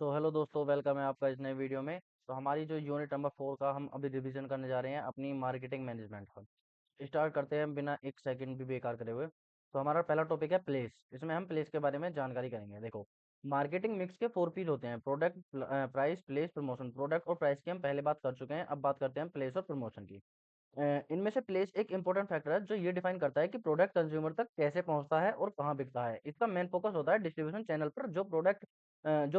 Hello दोस्तों, welcome है आपका इस नए वीडियो में। तो हमारी जो यूनिट नंबर 4 का हम अभी रिवीजन करने जा रहे हैं अपनी मार्केटिंग मैनेजमेंट का। स्टार्ट करते हैं हम बिना एक सेकंड भी बेकार करे हुए। तो हमारा पहला टॉपिक है प्लेस। इसमें हम प्लेस के बारे में जानकारी करेंगे। देखो, मार्केटिंग मिक्स के 4 पील होते हैं: product, price, place, promotion. Product और प्राइस की हम पहले बात कर चुके हैं, अब बात करते हैं प्लेस और प्रमोशन की। इनमें से प्लेस एक इंपॉर्टेंट फैक्टर है जो ये डिफाइन करता है कि प्रोडक्ट कंज्यूमर तक कैसे पहुंचता है और कहाँ बिकता है। इसका मेन फोकस होता है डिस्ट्रीब्यूशन चैनल पर। जो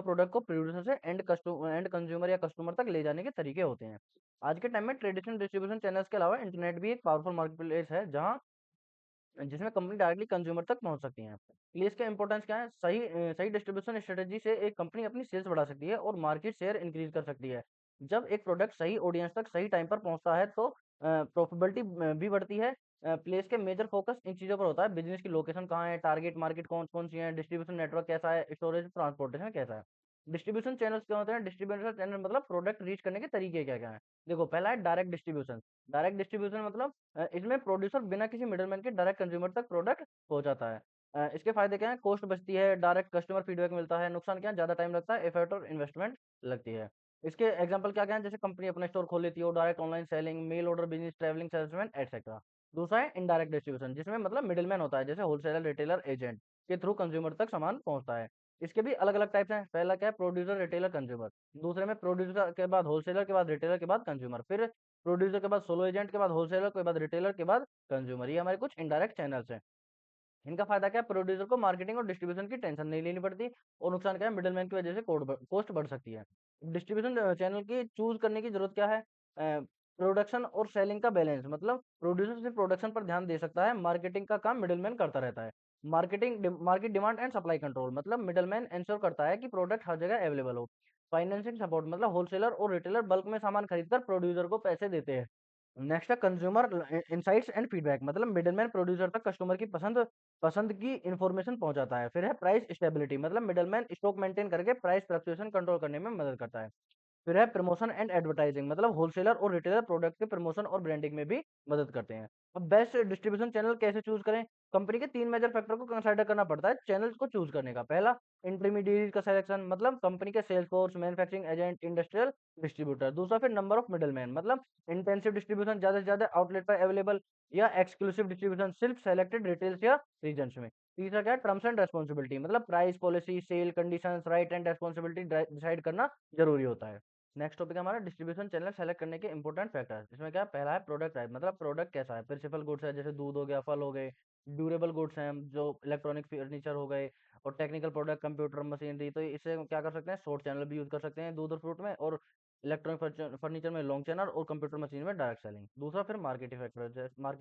प्रोडक्ट को प्रोड्यूसर से एंड कंज्यूमर या कस्टमर तक ले जाने के तरीके होते हैं। आज के टाइम में ट्रेडिशनल डिस्ट्रीब्यूशन चैनल्स के अलावा इंटरनेट भी एक पावरफुल मार्केट प्लेस है, जहाँ जिसमें कंपनी डायरेक्टली कंज्यूमर तक पहुंच सकती है। प्लेस का इंपॉर्टेंस क्या है? सही डिस्ट्रीब्यूशन स्ट्रेटेजी से एक कंपनी अपनी सेल्स बढ़ा सकती है और मार्केट शेयर इंक्रीज कर सकती है। जब एक प्रोडक्ट सही ऑडियंस तक सही टाइम पर पहुंचता है तो प्रॉफिटेबिलिटी भी बढ़ती है। प्लेस के मेजर फोकस इन चीजों पर होता है: बिजनेस की लोकेशन कहाँ है, टारगेट मार्केट कौन कौन सी है, डिस्ट्रीब्यूशन नेटवर्क कैसा है, स्टोरेज ट्रांसपोर्टेशन कैसा है। डिस्ट्रीब्यूशन चैनल्स क्या होते हैं? डिस्ट्रीब्यूशन चैनल मतलब प्रोडक्ट रीच करने के तरीके क्या क्या है। देखो, पहला है डायरेक्ट डिस्ट्रीब्यूशन। डायरेक्ट डिस्ट्रीब्यूशन मतलब इसमें प्रोड्यूसर बिना किसी मिडलमैन के डायरेक्ट कंज्यूमर तक प्रोडक्ट पहुंचाता है। इसके फायदे क्या है? कॉस्ट बचती है, डायरेक्ट कस्टमर फीडबैक मिलता है। नुकसान क्या है? ज्यादा टाइम लगता है, एफर्ट और इन्वेस्टमेंट लगती है। इसके एग्जांपल क्या क्या है? जैसे कंपनी अपना स्टोर खोल लेती हो, direct online selling, mail order business, travelling salesman etcetera. दूसरा है इनडायरेक्ट डिस्ट्रीब्यूशन, जिसमें मतलब मिडिलमैन होता है, जैसे होलसेलर, रिटेलर, एजेंट के थ्रू कंज्यूमर तक सामान पहुंचता है। इसके भी अलग अलग टाइप्स हैं। पहला क्या है? Producer, retailer, consumer. दूसरे में प्रोड्यूसर के बाद होलसेलर, के बाद रिटेलर, के बाद कंज्यूमर। फिर प्रोड्यूसर के बाद सोलो एजेंट, के बाद होलसेलर, के बाद रिटेलर, के बाद कंज्यूमर। ये हमारे कुछ इनडायरेक्ट चैनल्स हैं। इनका फायदा क्या है? प्रोड्यूसर को मार्केटिंग और डिस्ट्रीब्यूशन की टेंशन नहीं लेनी पड़ती। और नुकसान क्या है? मिडलमैन की वजह से कॉस्ट बढ़ सकती है। डिस्ट्रीब्यूशन चैनल की चूज करने की जरूरत क्या है? प्रोडक्शन और सेलिंग का बैलेंस, मतलब प्रोड्यूसर सिर्फ प्रोडक्शन पर ध्यान दे सकता है, मार्केटिंग का काम मिडलमैन करता रहता है। Market demand and supply control, मतलब मिडलमैन इंश्योर करता है कि प्रोडक्ट हर जगह अवेलेबल हो। फाइनेंसिंग सपोर्ट, मतलब होलसेलर और रिटेलर बल्क में सामान खरीदकर प्रोड्यूसर को पैसे देते हैं। नेक्स्ट है कंज्यूमर इनसाइट्स एंड फीडबैक, मतलब मिडलमैन प्रोड्यूसर तक कस्टमर की पसंद पसंद की इंफॉर्मेशन पहुंचाता है। फिर है प्राइस स्टेबिलिटी, मतलब मिडलमैन स्टॉक मेंटेन करके प्राइस फ्लक्चुएशन कंट्रोल करने में मदद करता है। फिर है प्रमोशन एंड एडवर्टाइजिंग, मतलब होलसेलर और रिटेलर प्रोडक्ट के प्रमोशन और ब्रांडिंग में भी मदद करते हैं। अब बेस्ट डिस्ट्रीब्यूशन चैनल कैसे चूज करें? कंपनी के 3 मेजर फैक्टर को कंसिडर करना पड़ता है चैनल्स को चूज करने का। पहला, इंटरमीडिएट का सिलेक्शन, मतलब कंपनी के sales force, manufacturing agent, industrial distributor. दूसरा, फिर नंबर ऑफ मिडलमैन, मतलब इंटेंसिव डिस्ट्रीब्यूशन, ज्यादा से ज्यादा आउटलेट पर अवेलेबल, या एक्सक्लूसिव डिस्ट्रीब्यूशन, सिर्फ सेलेक्टेड रिटेल्स या रीजन्स में। तीसरा क्या है? टर्म्स एंड रेस्पॉन्सिबिलिटी, मतलब price policy, sale conditions, right and responsibility decide करना जरूरी होता है। नेक्स्ट टॉपिक है हमारा डिस्ट्रीब्यूशन चैनल सेलेक्ट करने के इंपॉर्टेंट फैक्टर्स। इसमें क्या है? पहला है प्रोडक्ट टाइप, मतलब प्रोडक्ट कैसा है। प्रिंसिपल गुड्स है, जैसे दूध हो गया, फल हो गए। ड्यूरेबल गुड्स हैं जो इलेक्ट्रॉनिक फर्नीचर हो गए। और टेक्निकल प्रोडक्ट, कंप्यूटर, मशीनरी। तो इसे क्या कर सकते हैं? शॉर्ट चैनल भी यूज कर सकते हैं दूध और फ्रूट में, और इलेक्ट्रॉनिक फर्नीचर में लॉन्ग चैनल, और कंप्यूटर मशीन में डायरेक्ट सेलिंग। दूसरा, फिर मार्केट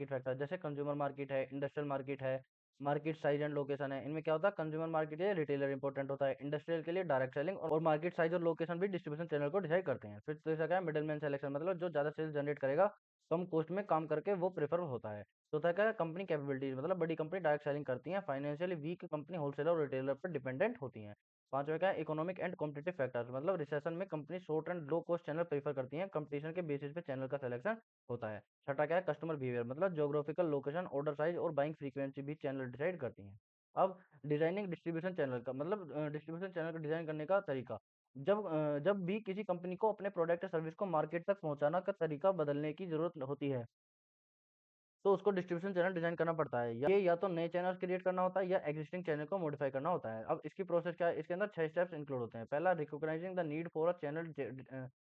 फैक्टर जैसे कंज्यूमर मार्केट है, इंडस्ट्रियल मार्केट है, मार्केट साइज एंड लोकेशन है। इनमें क्या होता है? कंज्यूमर मार्केट है, रिटेलर इंपॉर्टेंट होता है, इंडस्ट्रियल के लिए डायरेक्ट सेलिंग, और मार्केट साइज और लोकेशन भी डिस्ट्रीब्यूशन चैनल को डिसाइड करते हैं। फिर तीसरा क्या है? मिडलमैन सिलेक्शन, मतलब जो ज्यादा सेल्स जनरेट करेगा, कम कॉस्ट में काम करके, वो प्रेफर होता है। चौथा क्या है? कंपनी कैपेबिलिटीज, मतलब बड़ी कंपनी डायरेक्ट सेलिंग करती है, फाइनेंशियली वीक कंपनी होलसेलर और रिटेलर पर डिपेंडेंट होती है। पांचवा क्या है? इकोनॉमिक एंड कॉम्पिटेटिव फैक्टर्स, मतलब रिसेशन में company short and low cost channel prefer करती है, कंपटीशन के बेसिस पे चैनल का सिलेक्शन होता है। छठा क्या है? कस्टमर बिहेवियर, मतलब ज्योग्राफिकल लोकेशन, ऑर्डर साइज और बाइंग फ्रीक्वेंसी भी चैनल डिसाइड करती हैं। अब डिजाइनिंग डिस्ट्रीब्यूशन चैनल का, मतलब डिस्ट्रीब्यूशन चैनल का डिजाइन करने का तरीका। जब भी किसी कंपनी को अपने प्रोडक्ट या सर्विस को मार्केट तक पहुंचाना का तरीका बदलने की जरूरत होती है, तो उसको डिस्ट्रीब्यूशन चैनल डिजाइन करना पड़ता है। या तो नए चैनल क्रिएट करना होता है, या एग्जिस्टिंग चैनल को मॉडिफाई करना होता है। अब इसकी प्रोसेस क्या है? इसके अंदर 6 स्टेप्स इंक्लूड होते हैं। पहला, recognising the need for a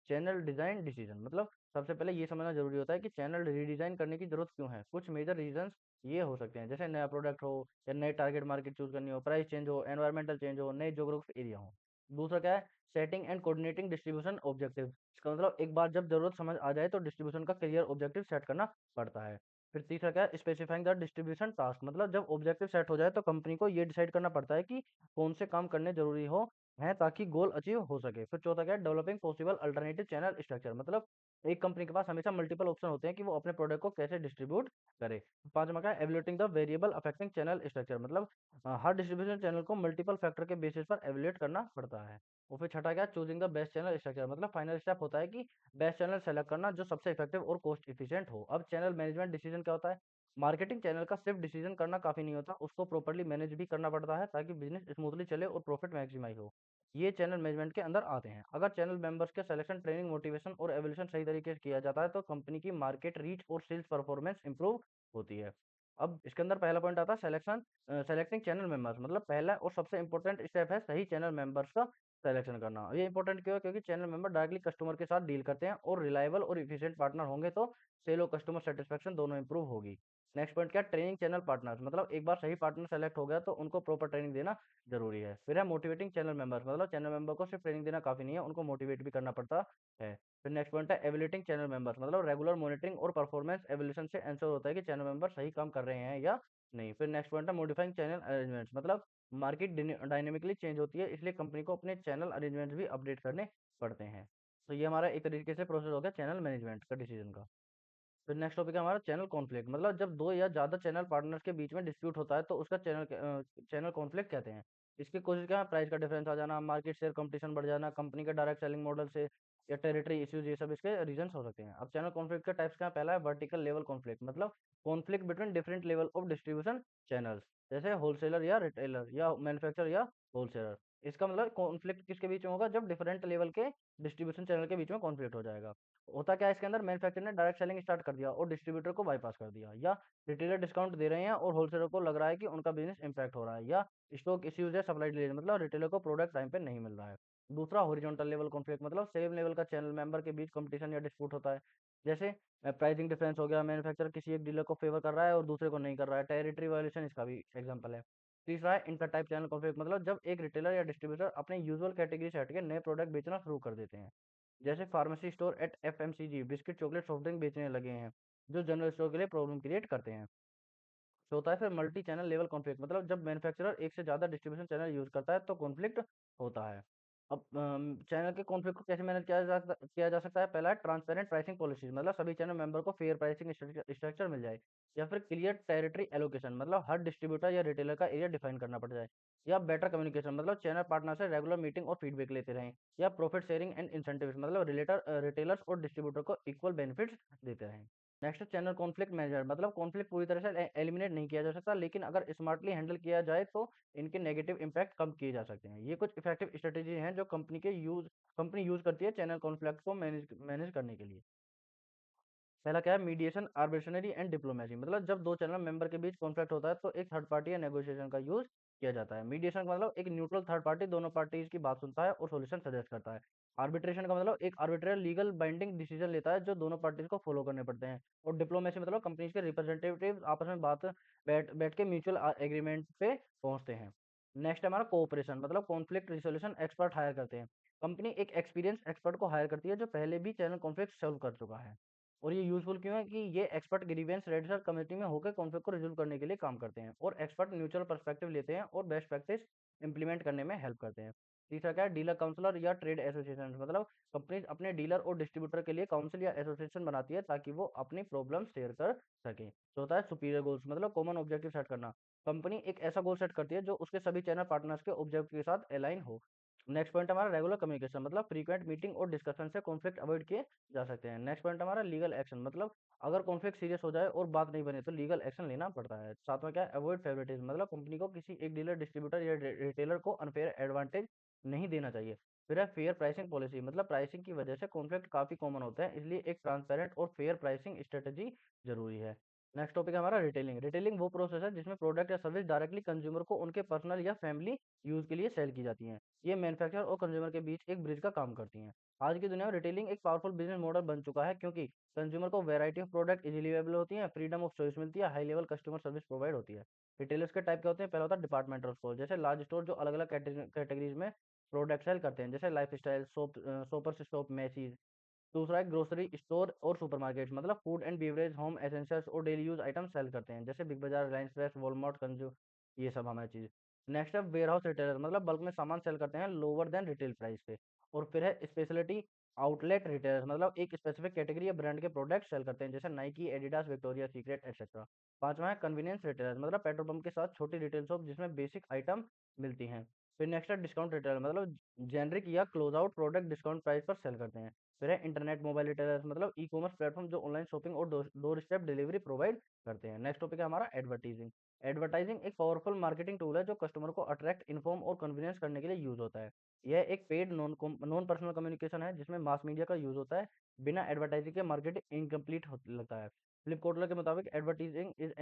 channel design decision, मतलब सबसे पहले ये समझना जरूरी होता है कि चैनल रीडिजाइन करने की जरूरत क्यों है। कुछ मेजर रीजंस ये हो सकते हैं, जैसे नया प्रोडक्ट हो, या नए टारगेट मार्केट चूज करनी हो, प्राइस चेंज हो, एनवायरमेंटल चेंज हो, नए जोग्राफिक एरिया हो। दूसरा क्या है? Setting and coordinating distribution objective. इसका मतलब एक बार जब जरूरत समझ आ जाए तो डिस्ट्रीब्यूशन का क्लियर ऑब्जेक्टिव सेट करना पड़ता है। फिर तीसरा क्या है? स्पेसिफाइंग द डिस्ट्रीब्यूशन टास्क, मतलब जब ऑब्जेक्टिव सेट हो जाए तो कंपनी को ये डिसाइड करना पड़ता है कि कौन से काम करने जरूरी हो है ताकि गोल अचीव हो सके। फिर चौथा क्या है? Developing possible alternative channel structure, मतलब एक कंपनी के पास हमेशा मल्टीपल ऑप्शन होते हैं कि वो अपने प्रोडक्ट को कैसे डिस्ट्रीब्यूट करे। पांचवा क्या है? Evaluating the variable affecting channel structure, मतलब हर डिस्ट्रीब्यूशन चैनल को मल्टीपल फैक्टर के बेसिस पर एवेल्युएट करना पड़ता है। और फिर छठा क्या है? Choosing the best channel structure, मतलब फाइनल स्टेप होता है कि बेस्ट चैनल सेलेक्ट करना जो सबसे इफेक्टिव और कॉस्ट इफिशिएंट हो। अब चैनल मैनेजमेंट डिसीजन क्या होता है? मार्केटिंग चैनल का सिर्फ डिसीजन करना काफी नहीं होता, उसको प्रॉपर्ली मैनेज भी करना पड़ता है ताकि बिजनेस स्मूथली चले और प्रॉफिट मैक्सिमाइज हो। ये चैनल मैनेजमेंट के अंदर आते हैं। अगर चैनल मेंबर्स के सिलेक्शन, ट्रेनिंग, मोटिवेशन और एवोल्यूशन सही तरीके से किया जाता है तो कंपनी की मार्केट रीच और सेल्स परफॉर्मेंस इंप्रूव होती है। अब इसके अंदर पहला पॉइंट आता है सिलेक्शन, सेलेक्टिंग चैनल मेंबर्स, मतलब पहला और सबसे इंपॉर्टेंट स्टेप है सही चैनल मेंबर्स का सिलेक्शन करना। ये इंपॉर्टेंट क्यों है? क्योंकि चैनल मेंबर डायरेक्टली कस्टमर के साथ डील करते हैं और रिलायबल और इफिशिएंट पार्टनर होंगे तो सेल और कस्टमर सेटिस्फेक्शन दोनों इंप्रूव होगी। नेक्स्ट पॉइंट क्या है? ट्रेनिंग चैनल पार्टनर्स, मतलब एक बार सही पार्टनर सेलेक्ट हो गया तो उनको प्रॉपर ट्रेनिंग देना ज़रूरी है। फिर है मोटिवेटिंग चैनल मेंबर्स, मतलब चैनल मेंबर को सिर्फ ट्रेनिंग देना काफ़ी नहीं है, उनको मोटिवेट भी करना पड़ता है। फिर नेक्स्ट पॉइंट है एवैल्यूएटिंग चैनल मेंबर्स, मतलब रेगुलर मॉनिटरिंग और परफॉर्मेंस एवैल्यूएशन से एंश्योर होता है कि चैनल मेंबर सही काम कर रहे हैं या नहीं। फिर नेक्स्ट पॉइंट है मॉडिफाइंग चैनल अरेंजमेंट्स, मतलब मार्केट डायनेमिकली चेंज होती है, इसलिए कंपनी को अपने चैनल अरेंजमेंट्स भी अपडेट करने पड़ते हैं। तो ये हमारा एक तरीके से प्रोसेस हो गया चैनल मैनेजमेंट का डिसीजन का। फिर नेक्स्ट टॉपिक है हमारा चैनल कॉन्फ्लिक्ट, मतलब जब दो या ज़्यादा चैनल पार्टनर्स के बीच में डिस्प्यूट होता है तो उसका चैनल कॉन्फ्लिक्ट कहते हैं। इसकी कोशिश क्या है? प्राइस का डिफरेंस आ जाना, मार्केट शेयर कंपटीशन बढ़ जाना, कंपनी का डायरेक्ट सेलिंग मॉडल से या टेरिटरी इश्यूज, ये सब इसके रीजंस हो सकते हैं। अब चैनल कॉन्फ्लिक्ट के टाइप्स क्या है? पहला है वर्टिकल लेवल कॉन्फ्लिक्ट, मतलब conflict between different level of distribution channels, जैसे होलसेलर या रिटेलर या मैन्युफैक्चरर या होलसेलर। इसका मतलब कॉन्फ्लिक्ट किसके बीच में होगा? जब डिफरेंट लेवल के डिस्ट्रीब्यूशन चैनल के बीच में कॉन्फ्लिक्ट हो जाएगा। होता क्या है इसके अंदर? मैन्युफैक्चरर ने डायरेक्ट सेलिंग स्टार्ट कर दिया और डिस्ट्रीब्यूटर को बाईपास कर दिया, या रिटेलर डिस्काउंट दे रहे हैं और होलसेलर को लग रहा है कि उनका बिजनेस इंपैक्ट हो रहा है, या स्टॉक इश्यूज है, सप्लाई डिले, मतलब रिटेलर को प्रोडक्ट टाइम पे नहीं मिल रहा है। दूसरा हॉरिजॉन्टल लेवल कॉन्फ्लिक्ट, मतलब सेम लेवल का चैनल मेंबर के बीच कंपटीशन या डिस्प्यूट होता है, जैसे प्राइसिंग डिफरेंस हो गया, मैन्युफैक्चरर किसी एक डीलर को फेवर कर रहा है और दूसरे को नहीं कर रहा है, टेरिटरी वायलेशन इसका भी एग्जांपल है। तीसरा है इंटर टाइप चैनल कॉन्फ्लिक्ट, मतलब जब एक रिटेलर या डिस्ट्रीब्यूटर अपने यूजुअल कैटेगरी से हटके नए प्रोडक्ट बेचना शुरू कर देते हैं, जैसे pharmacy store at FMCG biscuit, chocolate, soft drink बेचने लगे हैं, जो जनरल स्टोर के लिए प्रॉब्लम क्रिएट करते हैं। तो होता है फिर मल्टी चैनल लेवल कॉन्फ्लिक्ट, मतलब जब मैन्युफैक्चरर एक से ज़्यादा डिस्ट्रीब्यूशन चैनल यूज़ करता है तो कॉन्फ्लिक्ट होता है। अब चैनल के कॉन्फ्लिक्ट को कैसे मैनेज किया जा सकता है? पहला है ट्रांसपेरेंट प्राइसिंग पॉलिसीज, मतलब सभी चैनल मेंबर को फेयर प्राइसिंग स्ट्रक्चर मिल जाए, या फिर क्लियर टेरिटरी एलोकेशन, मतलब हर डिस्ट्रीब्यूटर या रिटेलर का एरिया डिफाइन करना पड़ जाए, या बेटर कम्युनिकेशन, मतलब चैनल पार्टनर से रेगुलर मीटिंग और फीडबैक लेते रहें, या प्रॉफिट शेयरिंग एंड इंसेंटिव्स, मतलब रिटेलर्स और डिस्ट्रीब्यूटर को इक्वल बेनिफिट्स देते रहें। नेक्स्ट चैनल कॉन्फ्लिक्ट मैनेजमेंट, मतलब कॉन्फ्लिक्ट पूरी तरह से एलिमिनेट नहीं किया जा सकता, लेकिन अगर स्मार्टली हैंडल किया जाए तो इनके नेगेटिव इम्पैक्ट कम किए जा सकते हैं। ये कुछ इफेक्टिव स्ट्रेटेजी हैं जो कंपनी यूज करती है चैनल कॉन्फ्लिक्ट को मैनेज मैनेज करने के लिए। पहला क्या है? मीडिएशन, आर्बिट्रेशनरी एंड डिप्लोमेसी, मतलब जब दो चैनल मेंबर के बीच कॉन्फ्लिक्ट होता है तो एक थर्ड पार्टी या नेगोशिएशन का यूज किया जाता है। मीडिएशन का मतलब एक न्यूट्रल थर्ड पार्टी दोनों पार्टीज की बात सुनता है और सॉल्यूशन सजेस्ट करता है। आर्बिट्रेशन का मतलब एक आर्बिट्रेटर लीगल बाइंडिंग डिसीजन लेता है जो दोनों पार्टीज को फॉलो करने पड़ते हैं। और डिप्लोमेसी मतलब कंपनीज के रिप्रेजेंटेटिव आपस में बात बैठ बैठ के म्यूचुअल एग्रीमेंट पे पहुंचते हैं। नेक्स्ट है हमारा कोऑपरेशन, मतलब कॉन्फ्लिक्ट रिजोल्यूशन एक्सपर्ट हायर करते हैं। कंपनी एक एक्सपीरियंस एक्सपर्ट को हायर करती है जो पहले भी चैनल कॉन्फ्लिक्ट सॉल्व कर चुका है। और ये यूज़फुल क्यों है? कि ये एक्सपर्ट ग्रीवेंस रेडिसर कमेटी में होकर कॉन्फ्लिक्ट को रिज़ॉल्व करने के लिए काम करते हैं, और एक्सपर्ट म्यूचुअल पर्सपेक्टिव लेते हैं और बेस्ट प्रैक्टिस इंप्लीमेंट करने में हेल्प करते हैं। तीसरा क्या है? डीलर काउंसलर या ट्रेड एसोसिएशन, मतलब कंपनी अपने डीलर और डिस्ट्रीब्यूटर के लिए काउंसिल या एसोसिएशन बनाती है ताकि वो अपनी प्रॉब्लम शेयर कर सके। चौथा है सुपीरियर गोल्स, मतलब कॉमन ऑब्जेक्टिव सेट करना। कंपनी एक ऐसा गोल सेट करती है जो उसके सभी चैनल पार्टनर्स के ऑब्जेक्टिव के साथ अलाइन हो। नेक्स्ट पॉइंट हमारा रेगुलर कम्युनिकेशन, मतलब फ्रीक्वेंट मीटिंग और डिस्कशन से कॉन्फ्लिक्ट अवॉइड किए जा सकते हैं। नेक्स्ट पॉइंट हमारा लीगल एक्शन, मतलब अगर कॉन्फ्लिक्ट सीरियस हो जाए और बात नहीं बने तो लीगल एक्शन लेना पड़ता है। सातवां क्या है? अवॉइड फेवरेटिज्म, मतलब कंपनी को किसी एक डीलर, डिस्ट्रीब्यूटर या रिटेलर को अनफेयर एडवांटेज नहीं देना चाहिए। फिर है फेयर प्राइसिंग पॉलिसी, मतलब प्राइसिंग की वजह से कॉन्फ्लिक्ट काफी कॉमन होते हैं, इसलिए एक ट्रांसपेरेंट और फेयर प्राइसिंग स्ट्रेटेजी जरूरी है। नेक्स्ट टॉपिक है हमारा रिटेलिंग। रिटेलिंग वो प्रोसेस है जिसमें प्रोडक्ट या सर्विस डायरेक्टली कंज्यूमर को उनके पर्सनल या फैमिली यूज के लिए सेल की जाती हैं। ये मैन्युफैक्चरर और कंज्यूमर के बीच एक ब्रिज का काम करती हैं। आज की दुनिया में रिटेलिंग एक पावरफुल बिजनेस मॉडल बन चुका है, क्योंकि कंज्यूमर को variety of product easily available होती है, फ्रीडम ऑफ चॉइस मिलती है, high level customer service provide होती है। रिटेलर्स के टाइप क्या होते हैं? पहला होता है डिपार्टमेंटल स्टोर, जैसे लार्ज स्टोर जो अलग अलग कैटेगरीज में प्रोडक्ट सेल करते हैं, जैसे लाइफ स्टाइल, सोपर स्टॉप, मैसीज। दूसरा है ग्रोसरी स्टोर और सुपरमार्केट, मतलब food and beverage, home essentials और डेली यूज आइटम सेल करते हैं, जैसे बिग बाजार, रिलायंस फ्रेश, वॉलमार्ट, कंज्यूम, ये सब हमारी चीज़। नेक्स्ट है वेयर हाउस रिटेलर, मतलब बल्क में सामान सेल करते हैं लोअर देन रिटेल प्राइस पे। और फिर है स्पेशलिटी आउटलेट रिटेलर, मतलब एक स्पेसिफिक कैटेगरी या ब्रांड के प्रोडक्ट सेल करते हैं, जैसे Nike, Adidas, Victoria secret etcetera. पांचवा है कन्वीनियंस रिटेलर, मतलब पेट्रोल पंप के साथ छोटी रिटेल शॉप जिसमें बेसिक आइटम मिलती हैं। फिर नेक्स्ट है डिस्काउंट रिटेलर, मतलब जेनरिक या close out product discount price पर सेल करते हैं। फिर है इंटरनेट मोबाइल रिटेलर्स, मतलब ई कॉमर्स प्लेटफॉर्म जो ऑनलाइन शॉपिंग और डोर स्टेप डिलीवरी प्रोवाइड करते हैं। नेक्स्ट टॉपिक है हमारा एडवर्टीजिंग, एडवर्टाइजिंग एक पावरफुल मार्केटिंग टूल है जो कस्टमर को अट्रैक्ट, इन्फॉर्म और कन्वीनियंस करने के लिए यूज होता है। यह एक पेड नॉन पर्सनल कम्युनिकेशन है जिसमें मास मीडिया का यूज होता है। बिना एडवर्टाइजिंग के मार्केटिंग इनकम्प्लीट लगता है। फिलिप कोटलर के मुताबिक advertising is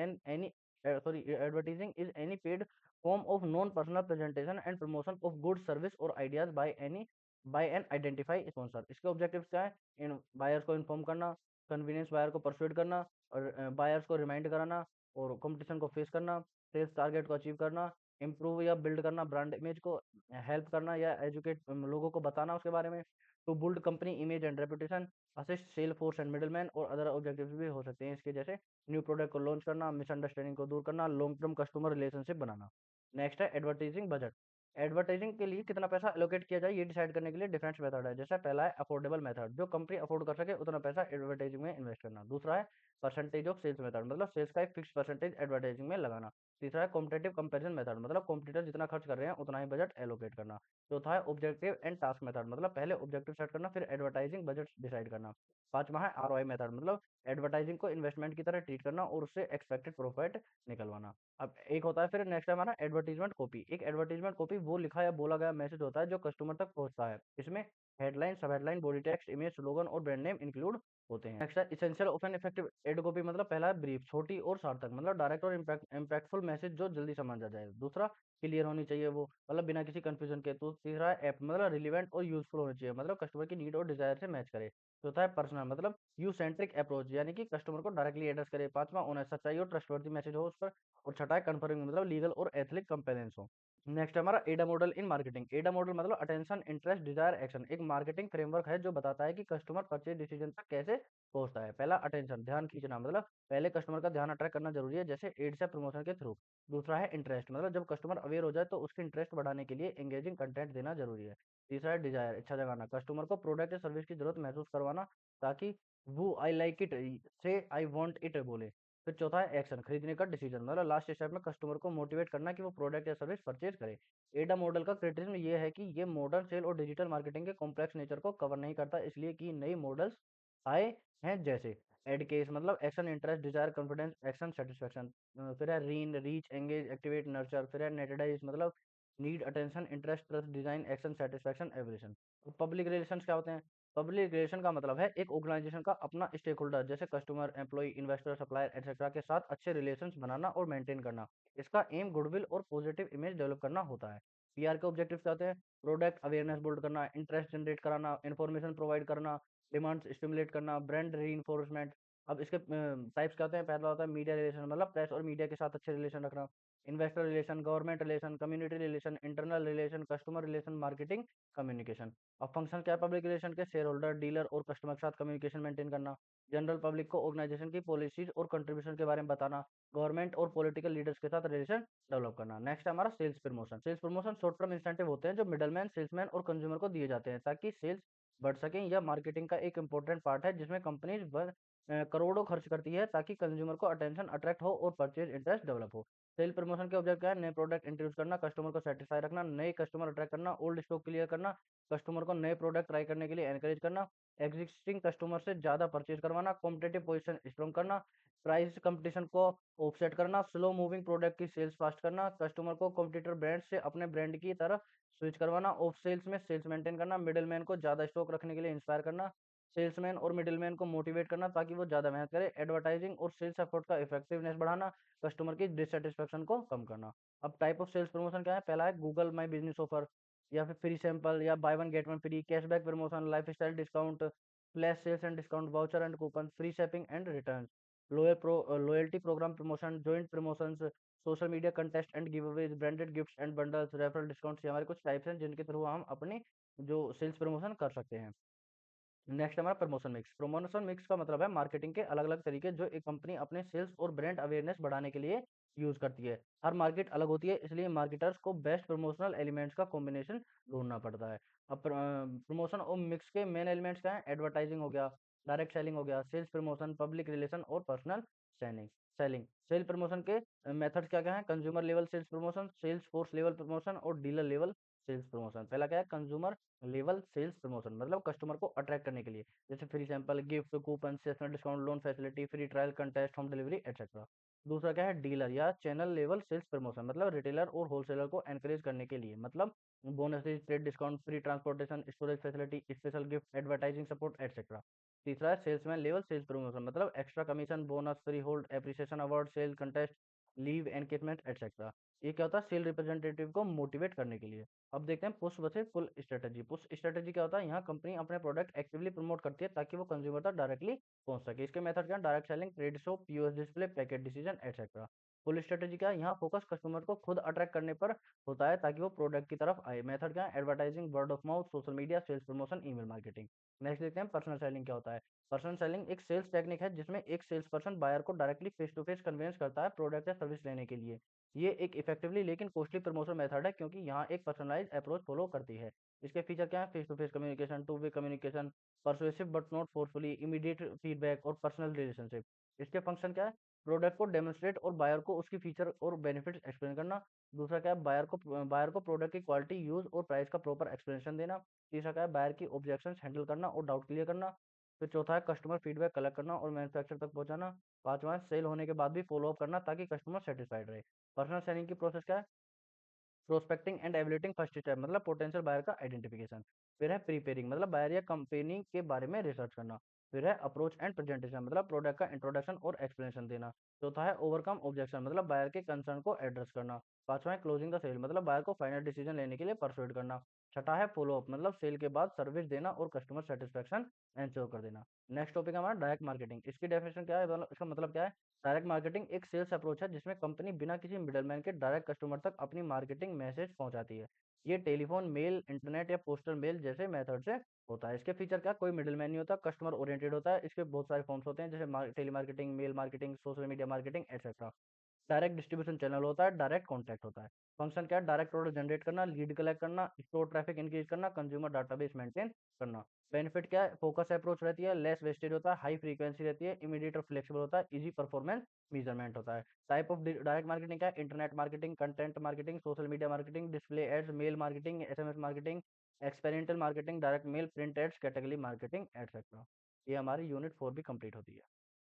any paid form of non personal presentation and promotion of good service or ideas by an identify sponsor. इसके ऑब्जेक्टिव्स क्या है? इन बायर्स को इन्फॉर्म करना, कन्वीनियंस बायर को परसुएड करना और बायर्स को रिमाइंड कराना और कंपटीशन को फेस करना, सेल्स टारगेट को अचीव करना, इम्प्रूव या बिल्ड करना ब्रांड इमेज को, हेल्प करना या एजुकेट लोगों को बताना उसके बारे में, to build company image and reputation, assist sale force and middleman और अदर ऑब्जेक्टिव्स भी हो सकते हैं इसके, जैसे न्यू प्रोडक्ट को लॉन्च करना, मिसअंडरस्टैंडिंग को दूर करना, लॉन्ग टर्म कस्टमर रिलेशनशिप बनाना। नेक्स्ट है एडवर्टाइजिंग बजट। एडवर्टाइजिंग के लिए कितना पैसा एलोकेट किया जाए ये डिसाइड करने के लिए डिफरेंट मेथड है। जैसे पहला है अफोर्डेबल मेथड, जो कंपनी अफोर्ड कर सके उतना पैसा एडवर्टाइजिंग में इन्वेस्ट करना। दूसरा है परसेंटेज ऑफ सेल्स मेथड, मतलब सेल्स का एक फिक्स परसेंटेज एडवर्टाइजिंग में लगाना। तीसरा है कॉम्पिटेटिव कंपैरिजन मेथड, मतलब कॉम्पिटिटर जितना खर्च कर रहे हैं उतना ही बजट एलोकेट करना। चौथा है ऑब्जेक्टिव एंड टास्क मेथड, मतलब पहले ऑब्जेक्टिव सेट करना फिर एडवर्टाइजिंग बजट डिसाइड करना। पांचवा है आरओआई मेथड, मतलब एडवर्टाइजिंग को इन्वेस्टमेंट की तरह ट्रीट करना और उससे एक्सपेक्टेड प्रॉफिट निकलवाना। अब एक होता है फिर नेक्स्ट है हमारा एडवर्टाइजमेंट कॉपी। एक एडवर्टाइजमेंट कॉपी वो लिखा या बोला गया मैसेज होता है जो कस्टमर तक पहुंचता है। इसमें हेडलाइन, सब headline, body text, image, slogan और ब्रांड नेम इंक्लूड होते हैं। नेक्स्ट है essential of an effective ad copy, मतलब पहला है ब्रीफ, छोटी और सार्थक, मतलब डायरेक्ट और इम्पैक्टफुल मैसेज जो जल्दी समझ आ जाए। दूसरा क्लियर होनी चाहिए वो, मतलब बिना किसी कंफ्यूजन के। तो तीसरा है ऐप, मतलब रिलेवेंट और यूजफुल होनी चाहिए, मतलब कस्टमर की नीड और डिजायर से मैच करे। चौथा है पर्सनल, मतलब यू सेंट्रिक अप्रोच, यानी कि कस्टमर को डायरेक्टली एड्रेस करे। पांचवा ऑनेस्ट, सच्चाई और ट्रस्टवर्दी मैसेज हो उस पर। और छठा है कंफर्मिंग, मतलब लीगल और एथिकल कंपेरेंस हो। नेक्स्ट है हमारा एडा मॉडल इन मार्केटिंग। एडा मॉडल मतलब अटेंशन, इंटरेस्ट, डिजायर, एक्शन, एक मार्केटिंग फ्रेमवर्क है जो बताता है कि कस्टमर परचेज डिसीजन तक कैसे पहुंचता है। पहला अटेंशन, ध्यान खींचना, मतलब पहले कस्टमर का ध्यान अट्रैक्ट करना जरूरी है, जैसे एड्स या प्रमोशन के थ्रू। दूसरा है इंटरेस्ट, मतलब जब कस्टमर अवेयर हो जाए तो उसके इंटरेस्ट बढ़ाने के लिए एंगेजिंग कंटेंट देना जरूरी है। तीसरा है डिजायर, इच्छा जगाना, कस्टमर को प्रोडक्ट या सर्विस की जरूरत महसूस करवाना ताकि वो आई लाइक इट से आई वांट इट बोले। फिर चौथा है एक्शन, खरीदने का डिसीजन, मतलब लास्ट स्टेप में कस्टमर को मोटिवेट करना कि वो प्रोडक्ट या सर्विस परचेज करे। एडा मॉडल का क्रिटिसिज्म ये है कि ये मॉडर्न सेल और डिजिटल मार्केटिंग के कॉम्प्लेक्स नेचर को कवर नहीं करता, इसलिए कि नई मॉडल्स आए हैं, जैसे एड केस, मतलब action, interest, desire, confidence, action, satisfaction. फिर है रीन, रीच, एंगेज, एक्टिवेट, नर्चर। फिर है नेटेडाइज, मतलब need, attention, interest, trust, design, action, satisfaction, evolution. Public relations क्या होते हैं? पब्लिक रिलेशन का मतलब है एक ऑर्गेनाइजेशन का अपना स्टेक होल्डर जैसे customer, employ, investor, supplier etcetera के साथ अच्छे रिलेशंस बनाना और मेंटेन करना। इसका एम गुडविल और पॉजिटिव इमेज डेवलप करना होता है। पीआर के ऑब्जेक्टिव्स क्या होते हैं? प्रोडक्ट अवेयरनेस बिल्ड करना, इंटरेस्ट जनरेट कराना, इन्फॉर्मेशन प्रोवाइड करना, डिमांड स्टिमुलेट करना, ब्रांड रीइंफोर्समेंट। अब इसके टाइप्स क्या होते हैं? पहला होता है मीडिया रिलेशन, मतलब प्रेस और मीडिया के साथ अच्छे रिलेशन रखना। Investor relation, government relation, community relation, internal relation, customer relation, marketing communication. अब फंक्शन क्या है पब्लिक रिलेशन के? शेयर होल्डर, डीलर और कस्टमर के साथ कम्युनिकेशन मेंटेन करना। जनरल पब्लिक को ऑर्गेनाइजेशन की पॉलिसीज और कंट्रीब्यूशन के बारे में बताना। गवर्नमेंट और पॉलिटिकल लीडर्स के साथ रिलेशन डेवलप करना। नेक्स्ट है हमारा sales promotion. Sales promotion short term incentive होते हैं जो मिडलमैन, सेल्समैन और कंज्यूमर को दिए जाते हैं ताकि सेल्स बढ़ सकें। यह मार्केटिंग का एक इंपॉर्टेंट पार्ट है जिसमें कंपनीज करोड़ों खर्च करती है ताकि कंज्यूमर को अटेंशन अट्रैक्ट हो और परचेज इंटरेस्ट डेवलप हो। सेल प्रमोशन के ऑब्जेक्ट क्या है? नए प्रोडक्ट इंट्रोड्यूस करना, कस्टमर को सेटिस्फाई रखना, नए कस्टमर अट्रैक्ट करना, ओल्ड स्टॉक क्लियर करना, कस्टमर को नए प्रोडक्ट ट्राई करने के लिए एनकरेज करना, एग्जिस्टिंग कस्टमर से ज्यादा परचेज करवाना, कॉम्पिटेटिव पोजीशन स्ट्रॉन्ग करना, प्राइस कंपटीशन को ऑफसेट करना, स्लो मूविंग प्रोडक्ट की सेल्स फास्ट करना, कस्टमर को कॉम्पिटिटर ब्रांड से अपने ब्रांड की तरह स्विच करवाना, ऑफ सेल्स में सेल्स मेंटेन करना, मिडिलमैन को ज्यादा स्टॉक रखने के लिए इंस्पायर करना, सेल्समैन और मिडिलमैन को मोटिवेट करना ताकि वो ज्यादा मेहनत करे, एडवर्टाइजिंग और सेल्स एफर्ट का इफेक्टिवनेस बढ़ाना, कस्टमर की डिससेटिस्फेक्शन को कम करना। अब टाइप ऑफ सेल्स प्रमोशन क्या है? पहला है गूगल माई बिजनेस ऑफर, या फिर फ्री सैंपल, या buy one get one free, cashback promotion, lifestyle discount, flash sales and discount, voucher and coupon, free shopping and return, loyalty programme promotion, joint promotions, social media contest and giveaways, branded gifts and bundles, referral discounts. ये हमारे कुछ types हैं जिनके through हम अपनी जो sales promotion कर सकते हैं। नेक्स्ट हमारा प्रमोशन मिक्स। प्रमोशन मिक्स का मतलब है मार्केटिंग के अलग अलग तरीके जो एक कंपनी अपने सेल्स और ब्रांड अवेयरनेस बढ़ाने के लिए यूज करती है। हर मार्केट अलग होती है इसलिए मार्केटर्स को बेस्ट प्रमोशनल एलिमेंट्स का कॉम्बिनेशन ढूंढना पड़ता है। अब प्रमोशन और मिक्स के मेन एलिमेंट्स क्या है? एडवर्टाइजिंग हो गया, डायरेक्ट सेलिंग हो गया, सेल्स प्रमोशन, पब्लिक रिलेशन और personal selling. Selling sale promotion के मेथड्स क्या क्या है? Consumer level sales promotion, sales force level promotion और डीलर लेवल सेल्स प्रमोशन। पहला क्या है, कंज्यूमर लेवल सेल्स प्रमोशन, मतलब कस्टमर को अट्रैक्ट करने के लिए, जैसे free sample, gift, coupon, seasonal discount, loan facility, free trial, contest, home delivery etcetera. दूसरा क्या है, डीलर या चैनल लेवल सेल्स प्रमोशन, मतलब रिटेलर और होलसेलर को एनकरेज करने के लिए, मतलब bonuses, trade discount, free transportation, storage facility, special gift, advertising support etcetera. तीसरा है सेल्समैन लेवल सेल्स प्रमोशन, मतलब extra commission, bonus, free hold, appreciation award, sale contest, leave encashment etcetera. ये क्या होता है, सेल रिप्रेजेंटेटिव को मोटिवेट करने के लिए। अब देखते हैं पुश वर्सेस पुल स्ट्रेटजी। पुश स्ट्रेटजी क्या होता है, यहाँ कंपनी अपने प्रोडक्ट एक्टिवली प्रमोट करती है ताकि वो कंज्यूमर तक डायरेक्टली पहुंच सके। इसके मेथड क्या है, direct selling, trade show, POS display, packet decision etcetera. Pull strategy क्या है, यहाँ फोकस कस्टमर को खुद अट्रैक्ट करने पर होता है ताकि वो प्रोडक्ट की तरफ आए। मेथड क्या है, advertising, word of mouth, social media, sales promotion, email marketing. Next देखते हैं पर्सनल सेलिंग क्या होता है। पर्सनल सेलिंग एक सेल्स टेक्निक है जिसमें एक सेल्स पर्सन बायर को directly face to face convince करता है प्रोडक्ट या सर्विस लेने के लिए। ये एक इफेक्टिवली लेकिन कॉस्टली प्रमोशन मेथड है क्योंकि यहाँ एक पर्सनलाइज्ड अप्रोच फॉलो करती है। इसके फीचर क्या है, face to face communication, two way communication, persuasive but not forcefully, immediate feedback और पर्सनल रिलेशनशिप। इसके फंक्शन क्या है, प्रोडक्ट को डेमोन्स्ट्रेट और बायर को उसकी फीचर और बेनिफिट्स एक्सप्लेन करना। दूसरा क्या है, बायर को प्रोडक्ट की क्वालिटी, यूज और प्राइस का प्रॉपर एक्सप्लेनेशन देना। तीसरा क्या है, बायर की ऑब्जेक्शंस हैंडल करना और डाउट क्लियर करना। फिर चौथा है, कस्टमर फीडबैक कलेक्ट करना और मैन्युफैक्चर तक पहुंचाना। पांचवा है, सेल होने के बाद भी फॉलो अप करना ताकि कस्टमर सेटिस्फाइड रहे। पर्सनल सेलिंग की प्रोसेस क्या है, prospecting and evaluating first step, मतलब पोटेंशियल बायर का आइडेंटिफिकेशन। फिर है प्रीपेयरिंग, मतलब बायर या कंपनी के बारे में रिसर्च करना। फिर है अप्रोच एंड प्रेजेंटेशन, मतलब प्रोडक्ट का इंट्रोडक्शन और एक्सप्लेनेशन देना। चौथा है ओवरकम ऑब्जेक्शन, मतलब बायर के कंसर्न को एड्रेस करना। पांचवा है क्लोजिंग द सेल, मतलब बायर को फाइनल डिसीजन लेने के लिए परसुएड करना। छठा है फॉलो अप, मतलब सेल के बाद सर्विस देना और कस्टमर सेटिस्फेक्शन एंश्योर कर देना। नेक्स्ट टॉपिक है हमारा डायरेक्ट मार्केटिंग। इसकी डेफिनेशन क्या है, मतलब इसका मतलब क्या है, डायरेक्ट मार्केटिंग एक सेल्स अप्रोच है जिसमें कंपनी बिना किसी मिडलमैन के डायरेक्ट कस्टमर तक अपनी मार्केटिंग मैसेज पहुंचाती है। ये टेलीफोन, मेल, इंटरनेट या पोस्टल मेल जैसे मेथड से होता है। इसके फीचर क्या, कोई मिडलमैन नहीं होता, कस्टमर ओरिएंटेड होता है। इसके बहुत सारे फॉर्म्स होते हैं जैसे telemarketing, mail marketing, social media marketing etcetera. Direct distribution channel होता है, डायरेक्ट कॉन्टैक्ट होता है। फंक्शन क्या है, डायरेक्ट ऑर्डर जनरेट करना, लीड कलेक्ट करना, स्टोर ट्रैफिक इंक्रीज करना, कंज्यूमर डाटाबेस मेंटेन करना। बेनिफिट क्या है, फोकस अप्रोच रहती है, लेस वेस्टेज होता है, हाई फ्रीक्वेंसी रहती है, इमीडिएट और फ्लेक्सिबल होता है, इजी परफॉर्मेंस मेजरमेंट होता है। टाइप ऑफ डायरेक्ट मार्केटिंग क्या है, internet marketing, content marketing, social media marketing, display ads, mail marketing, SMS marketing, experimental marketing, direct mail, print ads, category marketing etcetera. ये हमारी unit 4 भी complete होती है।